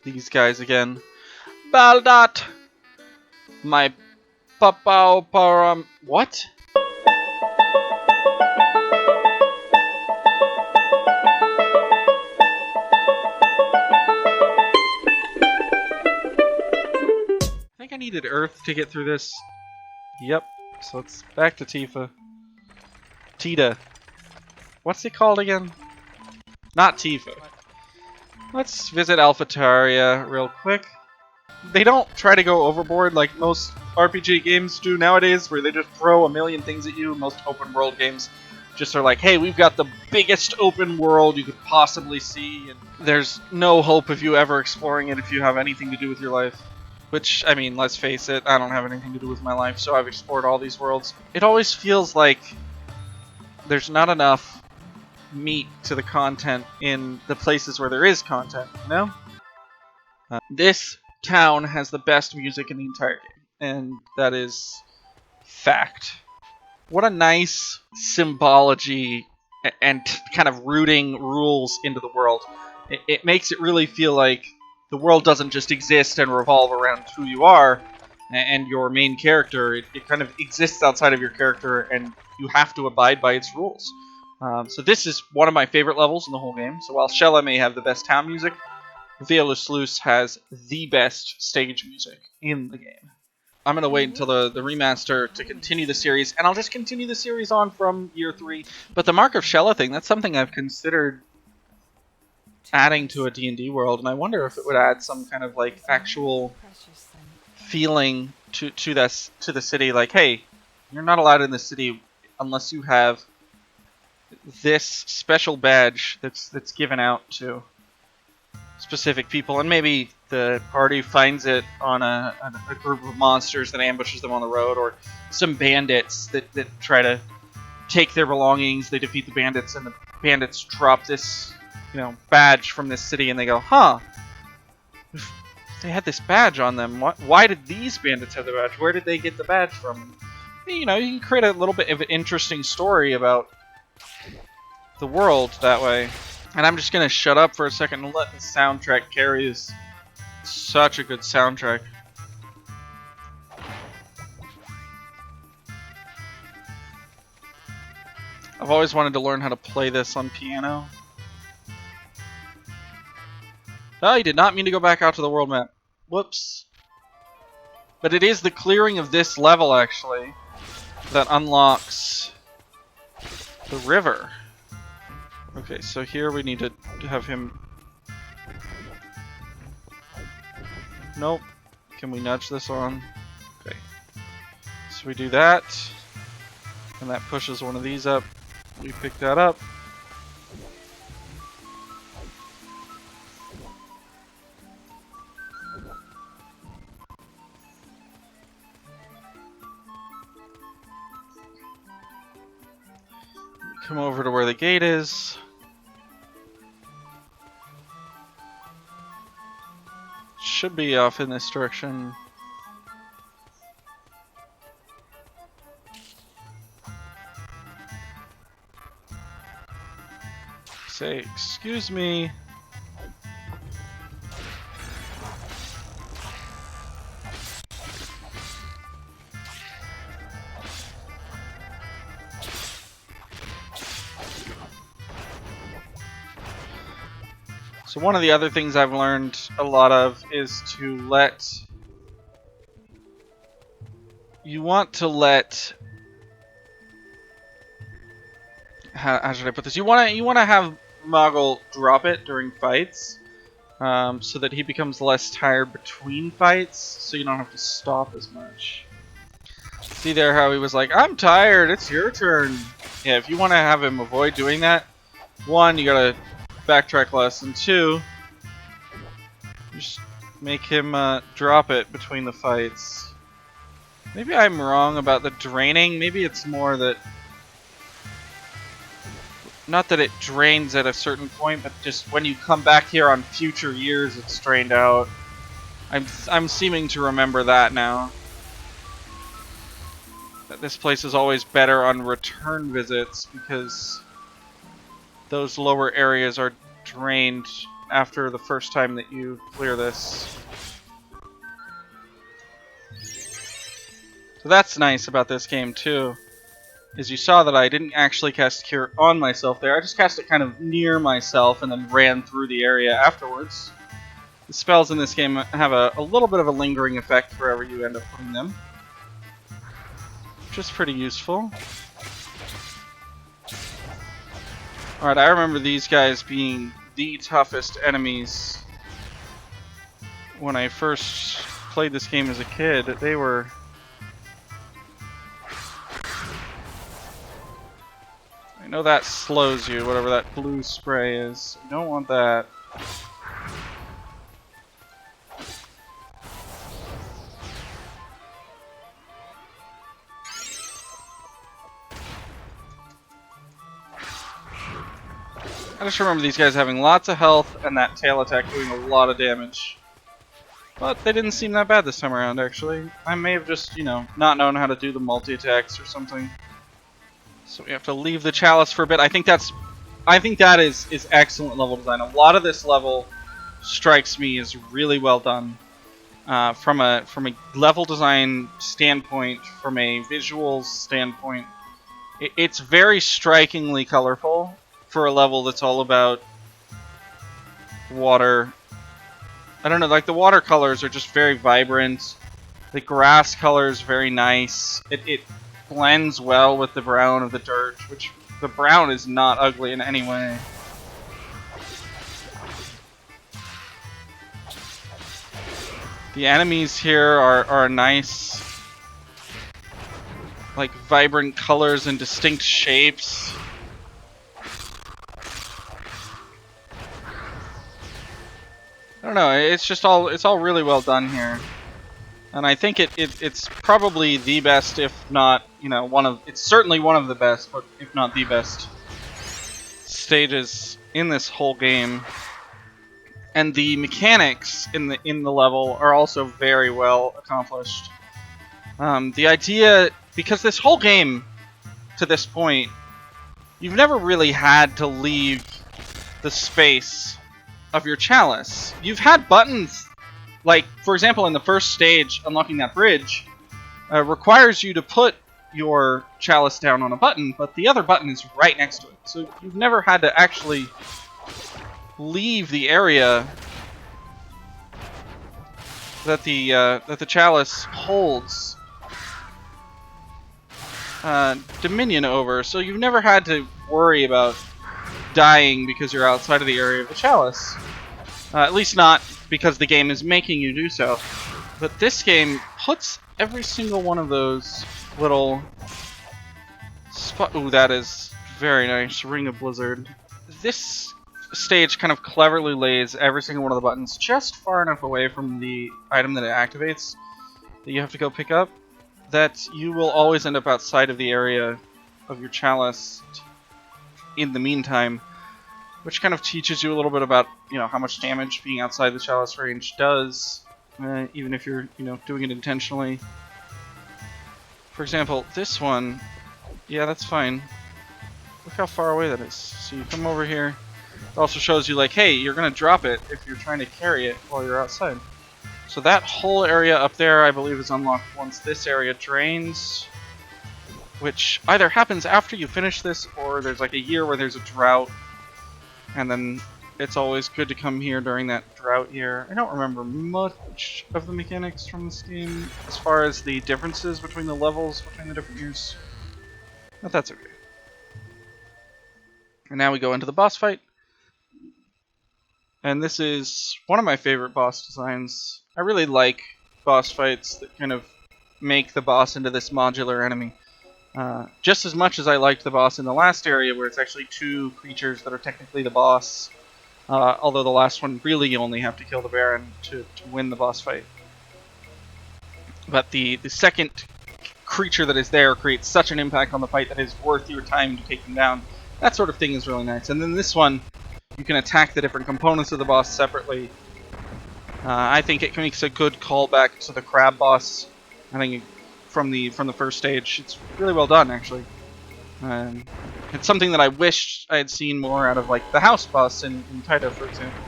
these guys again. Baldat! My papao param... What? I think I needed Earth to get through this. Yep, so it's back to Tifa. Tita. What's it called again? Not Tifa. Let's visit Alphataria real quick. They don't try to go overboard like most RPG games do nowadays, where they just throw a million things at you. Most open world games just are like, hey, we've got the biggest open world you could possibly see, and there's no hope of you ever exploring it if you have anything to do with your life. Which, I mean, let's face it, I don't have anything to do with my life, so I've explored all these worlds. It always feels like there's not enough meat to the content in the places where there is content, you know? This town has the best music in the entire game, and that is fact. What a nice symbology and kind of rooting rules into the world. It makes it really feel like the world doesn't just exist and revolve around who you are and your main character. It kind of exists outside of your character, and you have to abide by its rules. So this is one of my favorite levels in the whole game. So while Shella may have the best town music, Veo Lu Sluice has the best stage music in the game. I'm going to wait until the remaster to continue the series, and I'll just continue the series on from year 3. But the Mark of Shella thing, that's something I've considered adding to a D&D world, and I wonder if it would add some kind of like actual feeling to the city, like, hey, you're not allowed in the city unless you have this special badge that's given out to specific people, and maybe the party finds it on a group of monsters that ambushes them on the road, or some bandits that try to take their belongings. They defeat the bandits, and the bandits drop this, badge from this city, and they go, huh, they had this badge on them. Why did these bandits have the badge? Where did they get the badge from? You can create a little bit of an interesting story about the world that way. And I'm just going to shut up for a second and let the soundtrack carry this. Such a good soundtrack. I've always wanted to learn how to play this on piano. Oh, you did not mean to go back out to the world map. Whoops. But it is the clearing of this level, actually, that unlocks the river. Okay, so here we need to have him... Nope. Can we nudge this on? Okay. So we do that. And that pushes one of these up. We pick that up. Come over to where the gate is. Should be off in this direction. Say, excuse me. So one of the other things I've learned a lot of is to let... You want to let... How should I put this? You want to have Moggle drop it during fights, so that he becomes less tired between fights, so you don't have to stop as much. See there how he was like, I'm tired, it's your turn. Yeah, if you want to have him avoid doing that, 1, you gotta backtrack less, and 2, just make him drop it between the fights. Maybe I'm wrong about the draining. Maybe it's more that... Not that it drains at a certain point, but just when you come back here on future years, it's drained out. I'm seeming to remember that now. That this place is always better on return visits, because those lower areas are drained after the first time that you clear this. So that's nice about this game too, is you saw that I didn't actually cast Cure on myself there. I just cast it kind of near myself and then ran through the area afterwards. The spells in this game have a little bit of a lingering effect wherever you end up putting them, which is pretty useful. Alright, I remember these guys being the toughest enemies when I first played this game as a kid. They were... I know that slows you, whatever that blue spray is. You don't want that. I just remember these guys having lots of health and that tail attack doing a lot of damage. But they didn't seem that bad this time around, actually. I may have just, you know, not known how to do the multi-attacks or something. So we have to leave the chalice for a bit. I think that is excellent level design. A lot of this level strikes me as really well done. From a level design standpoint, from a visuals standpoint, it's very strikingly colorful. For a level that's all about water. I don't know, like the watercolors are just very vibrant. The grass color is very nice. It blends well with the brown of the dirt, which the brown is not ugly in any way. The enemies here are nice. Like vibrant colors and distinct shapes. I don't know, it's all really well done here. And I think it's probably the best, if not, you know, it's certainly one of the best, but if not the best stages in this whole game. And the mechanics in the level are also very well accomplished. The idea, because this whole game to this point, you've never really had to leave the space of your chalice. You've had buttons, like, for example, in the first stage, unlocking that bridge, requires you to put your chalice down on a button, but the other button is right next to it. So you've never had to actually leave the area that the chalice holds dominion over. So you've never had to worry about dying because you're outside of the area of the chalice. At least not because the game is making you do so. But this game puts every single one of those little ooh, that is very nice. Ring of Blizzard. This stage kind of cleverly lays every single one of the buttons just far enough away from the item that it activates that you have to go pick up, that you will always end up outside of the area of your chalice in the meantime, which kind of teaches you a little bit about, you know, how much damage being outside the chalice range does, even if you're, you know, doing it intentionally. For example, this one, yeah, that's fine. Look how far away that is. So you come over here. It also shows you, like, hey, you're gonna drop it if you're trying to carry it while you're outside. So that whole area up there, I believe, is unlocked once this area drains, which either happens after you finish this, or there's like a year where there's a drought, and then it's always good to come here during that drought year. I don't remember much of the mechanics from this game as far as the differences between the levels between the different years, but that's okay. And now we go into the boss fight, and this is one of my favorite boss designs. I really like boss fights that kind of make the boss into this modular enemy. Just as much as I liked the boss in the last area, where it's actually two creatures that are technically the boss, although the last one really you only have to kill the Baron to win the boss fight. But the second creature that is there creates such an impact on the fight that it is worth your time to take them down. That sort of thing is really nice. And then this one, you can attack the different components of the boss separately. I think it makes a good callback to the crab boss. I think from the first stage, it's really well done, actually. It's something that I wished I had seen more out of, like the house boss in Taito, for example.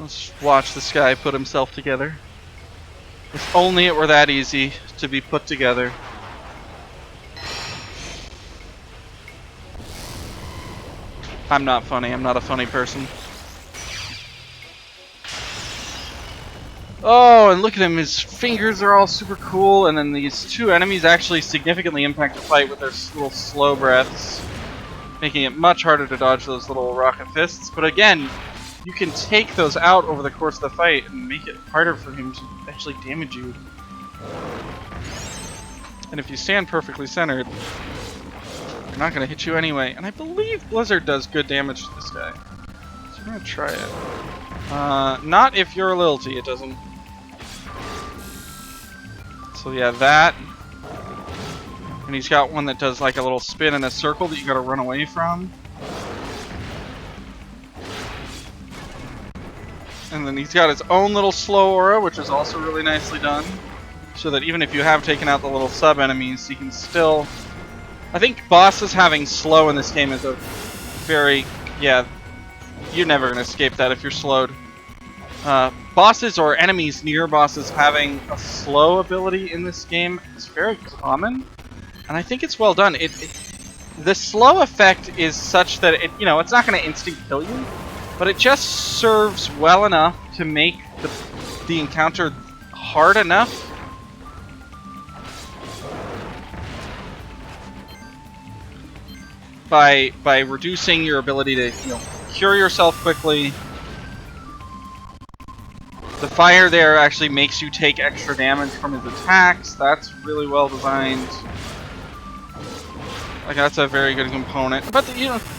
Let's watch this guy put himself together. If only it were that easy to be put together. I'm not funny. I'm not a funny person. Oh, and look at him. His fingers are all super cool, and then these two enemies actually significantly impact the fight with their little slow breaths, making it much harder to dodge those little rocket fists. But again, you can take those out over the course of the fight and make it harder for him to actually damage you. And if you stand perfectly centered, they're not going to hit you anyway. And I believe Blizzard does good damage to this guy. So I'm going to try it. Not if you're a Lilty, it doesn't. So yeah, that. And he's got one that does like a little spin in a circle that you gotta run away from. And then he's got his own little slow aura, which is also really nicely done. So that even if you have taken out the little sub-enemies, you can still... I think bosses having slow in this game is a very... Yeah, you're never gonna escape that if you're slowed. Bosses or enemies near bosses having a slow ability in this game is very common, and I think it's well done. The slow effect is such that it's not going to instant kill you, but it just serves well enough to make the encounter hard enough by reducing your ability to cure yourself quickly. The fire there actually makes you take extra damage from his attacks. That's really well designed. Like, that's a very good component. But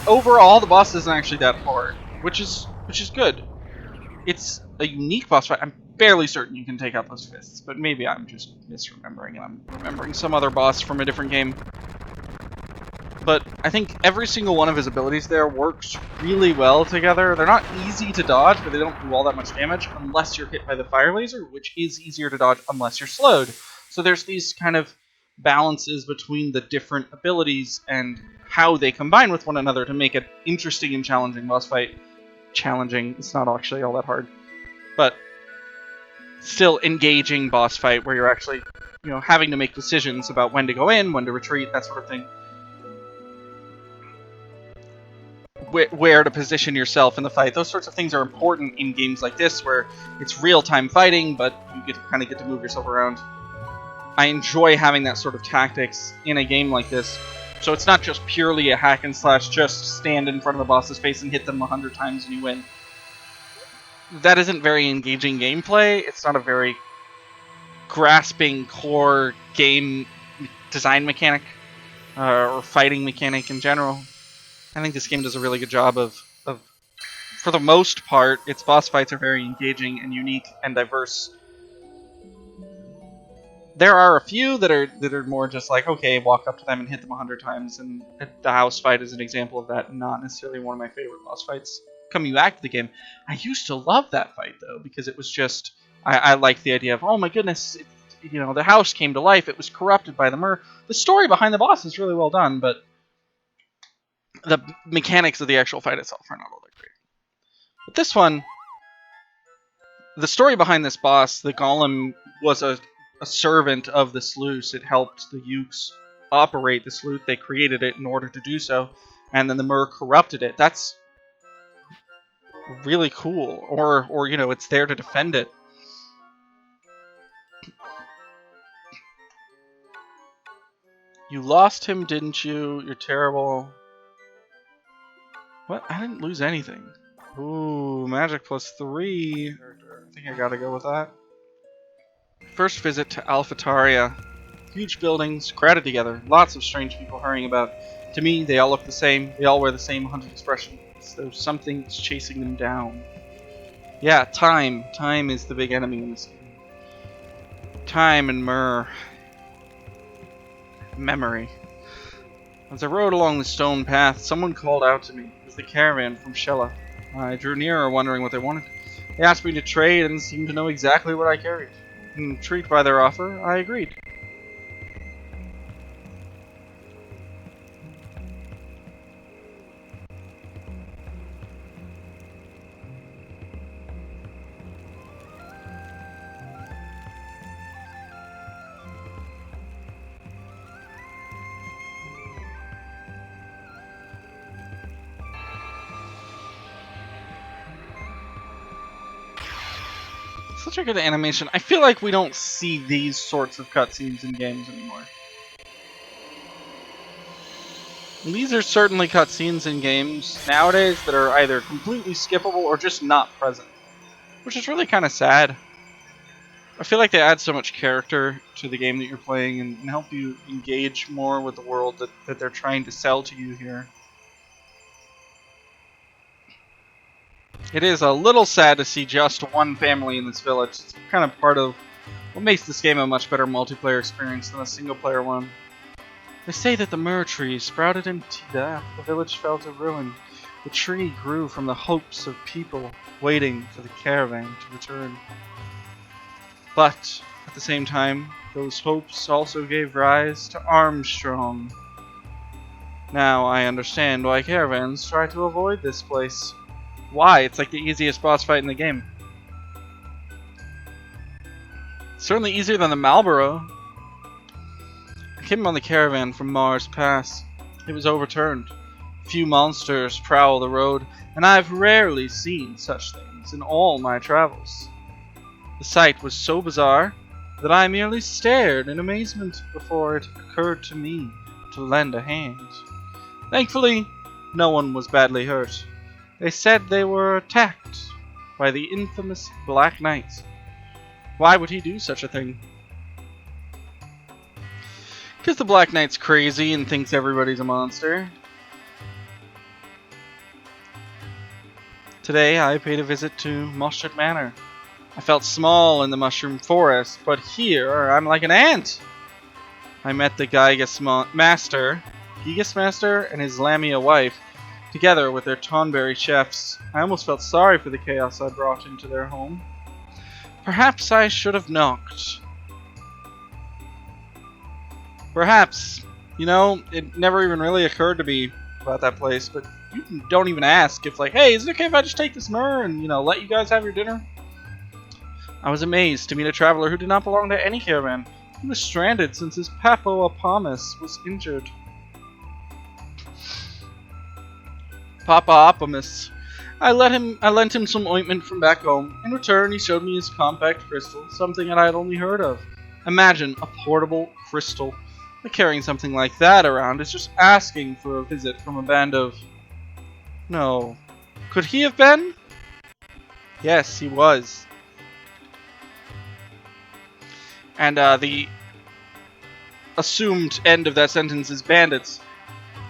overall, the boss isn't actually that hard, which is good. It's a unique boss fight. I'm fairly certain you can take out those fists, but maybe I'm just misremembering and I'm remembering some other boss from a different game. But I think every single one of his abilities there works really well together. They're not easy to dodge, but they don't do all that much damage unless you're hit by the fire laser, which is easier to dodge unless you're slowed. So there's these kind of balances between the different abilities and how they combine with one another to make an interesting and challenging boss fight. Challenging, it's not actually all that hard, but still engaging boss fight where you're actually, having to make decisions about when to go in, when to retreat, that sort of thing. Where to position yourself in the fight. Those sorts of things are important in games like this where it's real-time fighting, but you kind of get to move yourself around. I enjoy having that sort of tactics in a game like this. So it's not just purely a hack and slash, just stand in front of the boss's face and hit them 100 times and you win. That isn't very engaging gameplay. It's not a very grasping core game design mechanic or fighting mechanic in general. I think this game does a really good job of, for the most part, its boss fights are very engaging and unique and diverse. There are a few that are more just like, okay, walk up to them and hit them 100 times, and the house fight is an example of that, not necessarily one of my favorite boss fights. Coming back to the game, I used to love that fight, though, because it was just, I liked the idea of, oh my goodness, the house came to life, it was corrupted by the murder. The story behind the boss is really well done, but the mechanics of the actual fight itself are not all that great. But this one, the story behind this boss, the golem was a servant of the sluice. It helped the Ukes operate the sluice. They created it in order to do so, and then the Myrrh corrupted it. That's really cool. Or it's there to defend it. You lost him, didn't you? You're terrible. What? I didn't lose anything. Ooh, magic +3. I think I gotta go with that. First visit to Alphataria. Huge buildings, crowded together, lots of strange people hurrying about. To me, they all look the same. They all wear the same hunted expression. As though something's chasing them down. Yeah, time. Time is the big enemy in this game. Time and myrrh. Memory. As I rode along the stone path, someone called out to me. It was the caravan from Shella. I drew nearer, wondering what they wanted. They asked me to trade and seemed to know exactly what I carried. Intrigued by their offer, I agreed. Such a good animation. I feel like we don't see these sorts of cutscenes in games anymore. And these are certainly cutscenes in games nowadays that are either completely skippable or just not present. Which is really kind of sad. I feel like they add so much character to the game that you're playing and help you engage more with the world that they're trying to sell to you here. It is a little sad to see just one family in this village. It's kind of part of what makes this game a much better multiplayer experience than a single-player one. They say that the myrrh tree sprouted in Tida after the village fell to ruin. The tree grew from the hopes of people waiting for the caravan to return. But, at the same time, those hopes also gave rise to Armstrong. Now I understand why caravans try to avoid this place. Why? It's like the easiest boss fight in the game. Certainly easier than the Marlboro. I came on the caravan from Mars Pass. It was overturned. Few monsters prowl the road, and I've rarely seen such things in all my travels. The sight was so bizarre that I merely stared in amazement before it occurred to me to lend a hand. Thankfully, no one was badly hurt. They said they were attacked by the infamous Black Knight. Why would he do such a thing? Because the Black Knight's crazy and thinks everybody's a monster. Today I paid a visit to Moshut Manor. I felt small in the mushroom forest, but here I'm like an ant. I met the Gigas Master and his Lamia wife, together with their Tonberry chefs. I almost felt sorry for the chaos I brought into their home. Perhaps I should have knocked. Perhaps. You know, it never even really occurred to me about that place, but you don't even ask if like, hey, is it okay if I just take this myrrh and, let you guys have your dinner? I was amazed to meet a traveler who did not belong to any caravan. He was stranded since his Papoapomus was injured. Papoapomus. I lent him some ointment from back home. In return, he showed me his compact crystal, something that I had only heard of. Imagine a portable crystal. But carrying something like that around is just asking for a visit from a band of... No. Could he have been? Yes, he was. And the assumed end of that sentence is bandits.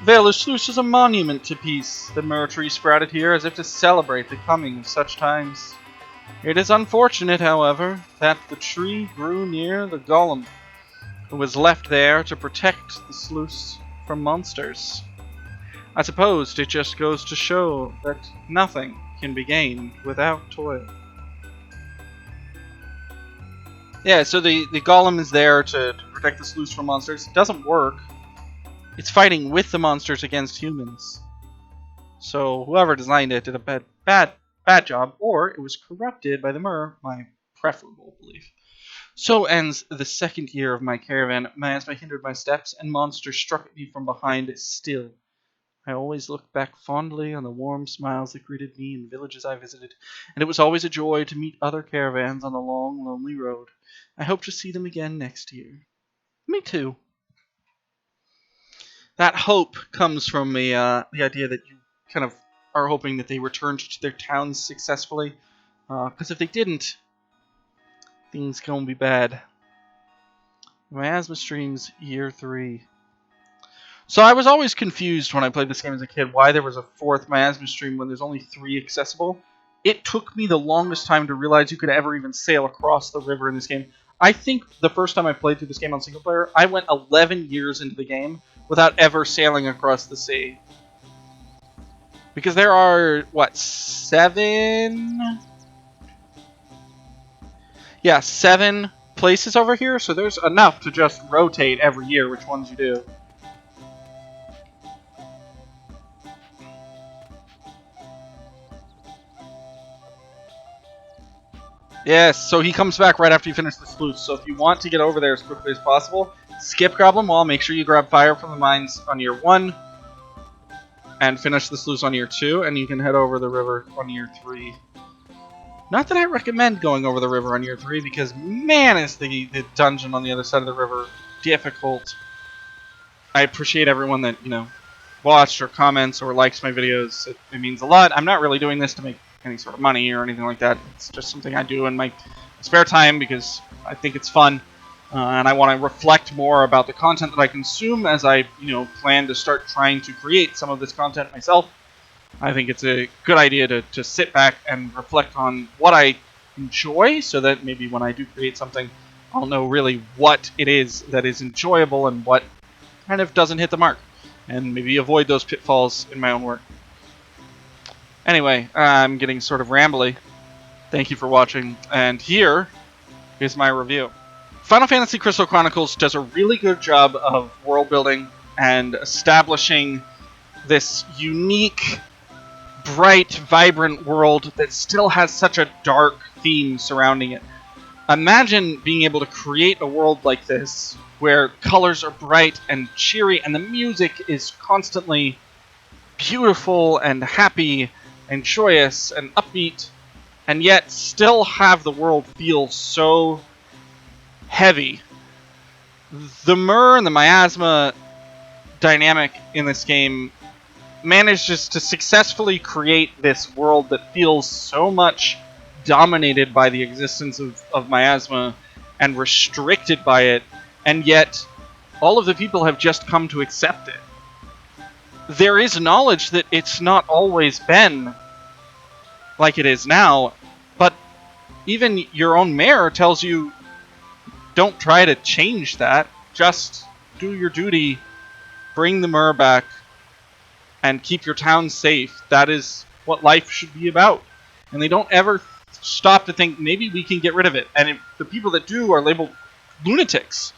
Veo Lu Sluice is a monument to peace. The myrrh tree sprouted here as if to celebrate the coming of such times. It is unfortunate, however, that the tree grew near the golem, who was left there to protect the sluice from monsters. I suppose it just goes to show that nothing can be gained without toil. Yeah, so the golem is there to protect the sluice from monsters. It doesn't work. It's fighting with the monsters against humans. So whoever designed it did a bad job, or it was corrupted by the myrrh, my preferable belief. So ends the second year of my caravan. Miasma hindered my steps, and monsters struck at me from behind still. I always looked back fondly on the warm smiles that greeted me in villages I visited, and it was always a joy to meet other caravans on the long, lonely road. I hope to see them again next year. Me too. That hope comes from the idea that you kind of are hoping that they returned to their towns successfully. Because if they didn't, things gonna be bad. Miasma Streams Year 3. So I was always confused when I played this game as a kid why there was a fourth Miasma Stream when there's only 3 accessible. It took me the longest time to realize you could ever even sail across the river in this game. I think the first time I played through this game on single player, I went 11 years into the game without ever sailing across the sea. Because there are, what, 7? Yeah, 7 places over here, so there's enough to just rotate every year which ones you do. Yes, so he comes back right after you finish the sluice, so if you want to get over there as quickly as possible, skip Goblin Wall, make sure you grab fire from the mines on year 1, and finish the sluice on year 2, and you can head over the river on year 3. Not that I recommend going over the river on year 3, because man, is the dungeon on the other side of the river difficult. I appreciate everyone that, you know, watched or comments or likes my videos. It means a lot. I'm not really doing this to make any sort of money or anything like that. It's just something I do in my spare time because I think it's fun. And I want to reflect more about the content that I consume as I, you know, plan to start trying to create some of this content myself. I think it's a good idea to sit back and reflect on what I enjoy so that maybe when I do create something, I'll know really what it is that is enjoyable and what kind of doesn't hit the mark, and maybe avoid those pitfalls in my own work. Anyway, I'm getting sort of rambly. Thank you for watching, and here is my review. Final Fantasy Crystal Chronicles does a really good job of world building and establishing this unique, bright, vibrant world that still has such a dark theme surrounding it. Imagine being able to create a world like this, where colors are bright and cheery and the music is constantly beautiful and happy and joyous and upbeat, and yet still have the world feel so heavy. The Myrrh and the Miasma dynamic in this game manages to successfully create this world that feels so much dominated by the existence of Miasma and restricted by it, and yet all of the people have just come to accept it. There is knowledge that it's not always been like it is now, but even your own mayor tells you, don't try to change that, just do your duty, bring the Myrrh back, and keep your town safe. That is what life should be about. And they don't ever stop to think, maybe we can get rid of it. And if the people that do are labeled lunatics.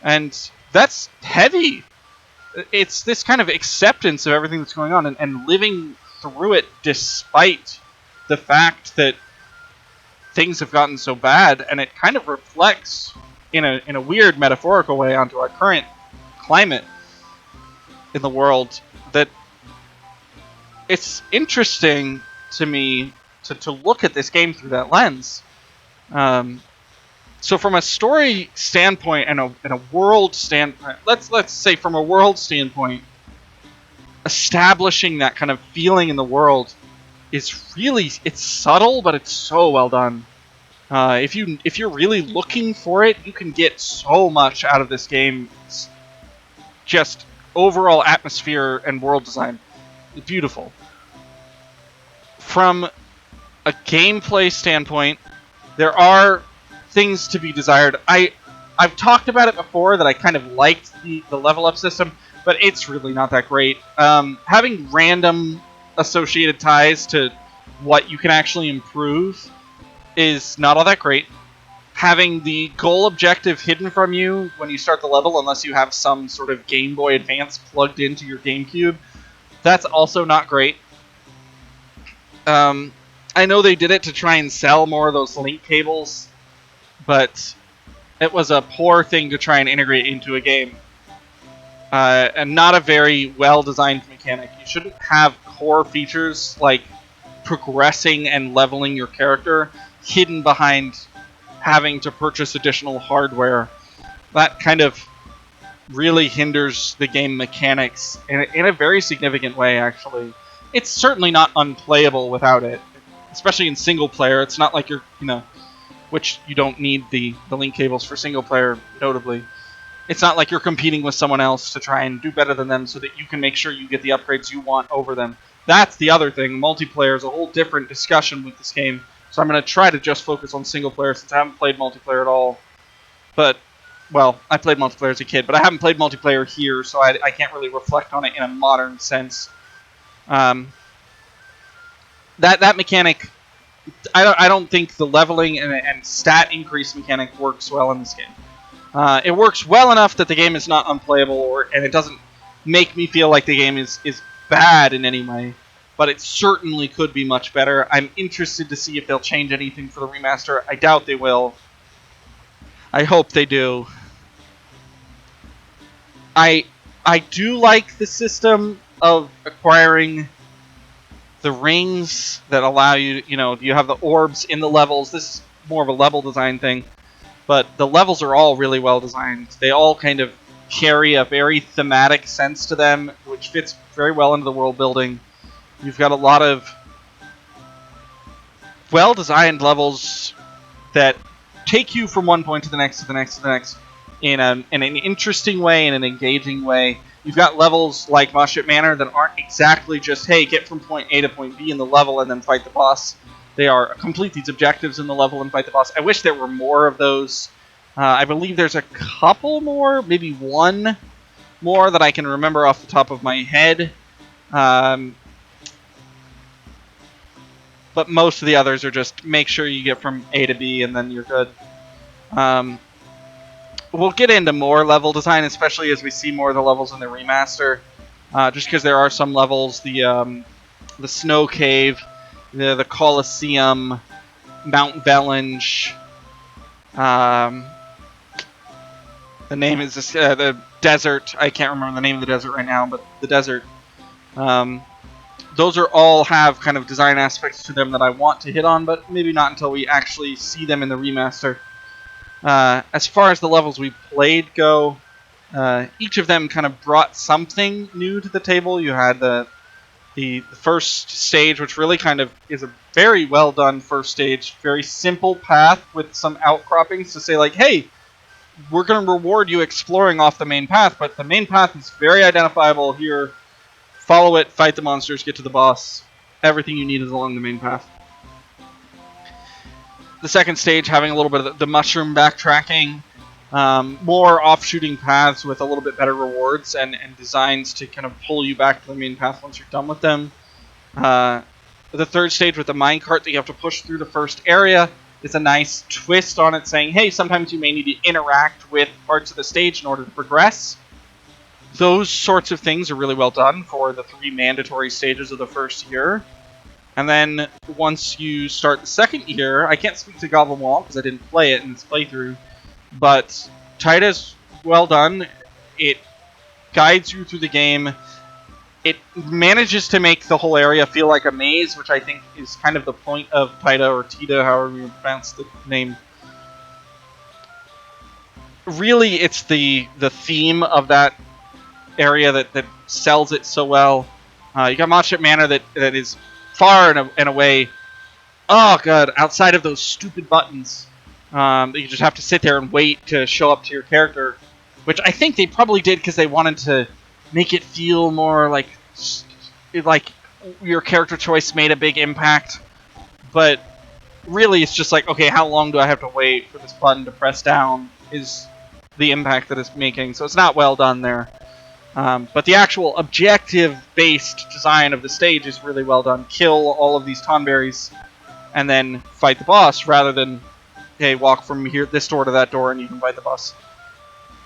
And that's heavy. It's this kind of acceptance of everything that's going on and living through it despite the fact that things have gotten so bad, and it kind of reflects in a weird metaphorical way onto our current climate in the world. That it's interesting to me to look at this game through that lens. So from a story standpoint and a world standpoint, let's say from a world standpoint, establishing that kind of feeling in the world is really, it's subtle, but it's so well done. If you're really looking for it, you can get so much out of this game. It's just overall atmosphere and world design, beautiful. From a gameplay standpoint, there are things to be desired. I've talked about it before that I kind of liked the level up system, but it's really not that great. Having random associated ties to what you can actually improve is not all that great. Having the goal objective hidden from you when you start the level, unless you have some sort of Game Boy Advance plugged into your GameCube, that's also not great. I know they did it to try and sell more of those link cables, but it was a poor thing to try and integrate into a game. And not a very well-designed mechanic. You shouldn't have core features like progressing and leveling your character hidden behind having to purchase additional hardware. That kind of really hinders the game mechanics in a very significant way, actually. It's certainly not unplayable without it, especially in single player. It's not like you're, which you don't need the link cables for single player, notably. It's not like you're competing with someone else to try and do better than them so that you can make sure you get the upgrades you want over them. That's the other thing. Multiplayer is a whole different discussion with this game, so I'm going to try to just focus on single player since I haven't played multiplayer at all. But, well, I played multiplayer as a kid, but I haven't played multiplayer here, so I can't really reflect on it in a modern sense. That mechanic, I don't think the leveling and stat increase mechanic works well in this game. It works well enough that the game is not unplayable, and it doesn't make me feel like the game is bad in any way, but it certainly could be much better. I'm interested to see if they'll change anything for the remaster. I doubt they will. I hope they do. I do like the system of acquiring the rings that allow you, you have the orbs in the levels. This is more of a level design thing, but the levels are all really well designed. They all kind of carry a very thematic sense to them, which fits very well into the world building. You've got a lot of well-designed levels that take you from one point to the next, to the next, to the next, in an interesting way, in an engaging way. You've got levels like Moshpit Manor that aren't exactly just, hey, get from point A to point B in the level and then fight the boss. They are complete these objectives in the level and fight the boss. I wish there were more of those. I believe there's a couple more, maybe one more that I can remember off the top of my head. But most of the others are just make sure you get from A to B and then you're good. We'll get into more level design, especially as we see more of the levels in the remaster. Just because there are some levels, the Snow Cave, the Colosseum, Mount Velenge. The name is the desert. I can't remember the name of the desert right now, but the desert. Those are all have kind of design aspects to them that I want to hit on, but maybe not until we actually see them in the remaster. As far as the levels we played go, each of them kind of brought something new to the table. You had the first stage, which really kind of is a very well done first stage, very simple path with some outcroppings to say like, hey, we're going to reward you exploring off the main path, but the main path is very identifiable here. Follow it, fight the monsters, get to the boss. Everything you need is along the main path. The second stage having a little bit of the mushroom backtracking, more offshooting paths with a little bit better rewards and designs to kind of pull you back to the main path once you're done with them. The third stage with the minecart that you have to push through the first area is a nice twist on it, saying, hey, sometimes you may need to interact with parts of the stage in order to progress. Those sorts of things are really well done for the 3 mandatory stages of the first year. And then once you start the second year, I can't speak to Goblin Wall because I didn't play it in this playthrough, but Taida's well done. It guides you through the game. It manages to make the whole area feel like a maze, which I think is kind of the point of Taida or Tida, however you pronounce the name. Really, it's the theme of that area that sells it so well. You got Moshpit Manor that is far and away, oh god, outside of those stupid buttons that you just have to sit there and wait to show up to your character, which I think they probably did because they wanted to make it feel more like your character choice made a big impact. But really, it's just like, okay, how long do I have to wait for this button to press down is the impact that it's making. So it's not well done there. But the actual objective-based design of the stage is really well done. Kill all of these tonberries and then fight the boss, rather than, hey, walk from here, this door to that door, and you can fight the boss.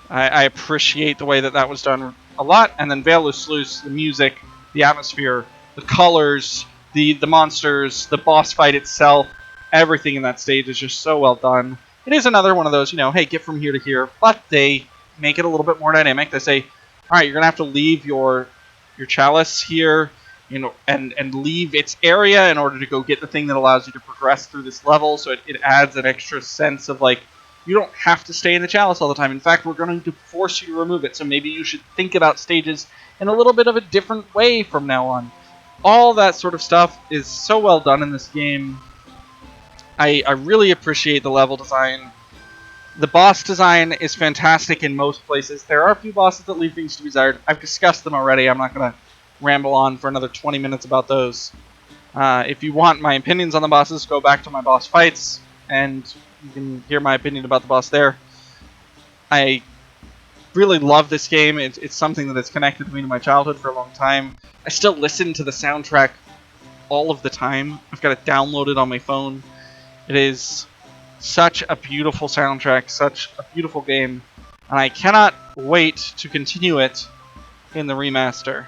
I appreciate the way that was done a lot. And then Veo Lu Sluice, the music, the atmosphere, the colors, the monsters, the boss fight itself, everything in that stage is just so well done. It is another one of those, hey, get from here to here, but they make it a little bit more dynamic. They say, all right, you're gonna have to leave your chalice here, and leave its area in order to go get the thing that allows you to progress through this level. So it adds an extra sense of like, you don't have to stay in the chalice all the time. In fact, we're going to force you to remove it. So maybe you should think about stages in a little bit of a different way from now on. All that sort of stuff is so well done in this game. I really appreciate the level design. The boss design is fantastic in most places. There are a few bosses that leave things to be desired. I've discussed them already. I'm not going to ramble on for another 20 minutes about those. If you want my opinions on the bosses, go back to my boss fights, and you can hear my opinion about the boss there. I really love this game. It's something that has connected me to my childhood for a long time. I still listen to the soundtrack all of the time. I've got it downloaded on my phone. It is such a beautiful soundtrack, such a beautiful game, and I cannot wait to continue it in the remaster.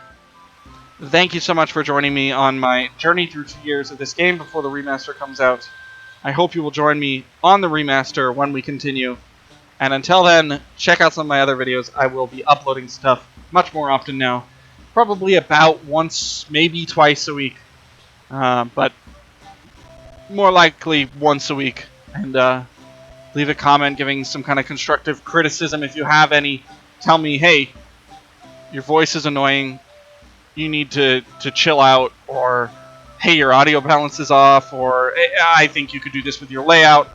Thank you so much for joining me on my journey through 2 years of this game before the remaster comes out. I hope you will join me on the remaster when we continue. And until then, check out some of my other videos. I will be uploading stuff much more often now. Probably about once, maybe twice a week. but more likely once a week. And leave a comment giving some kind of constructive criticism if you have any. Tell me, hey, your voice is annoying, you need to chill out, or hey, your audio balance is off, or I think you could do this with your layout.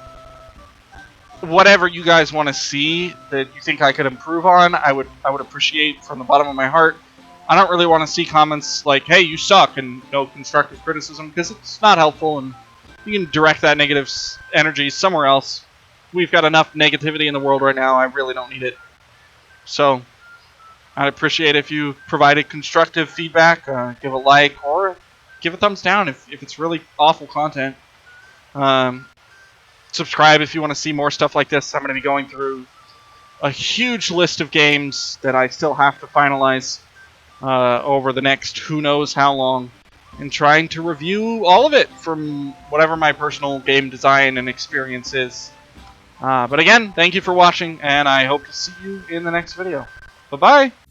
Whatever you guys want to see that you think I could improve on, I would appreciate from the bottom of my heart. I don't really want to see comments like, hey, you suck, and no constructive criticism, because it's not helpful, and you can direct that negative energy somewhere else. We've got enough negativity in the world right now, I really don't need it. So, I'd appreciate if you provided constructive feedback, give a like, or give a thumbs down if it's really awful content. Subscribe if you want to see more stuff like this. I'm going to be going through a huge list of games that I still have to finalize over the next who knows how long, and trying to review all of it from whatever my personal game design and experience is. But again, thank you for watching, and I hope to see you in the next video. Bye-bye!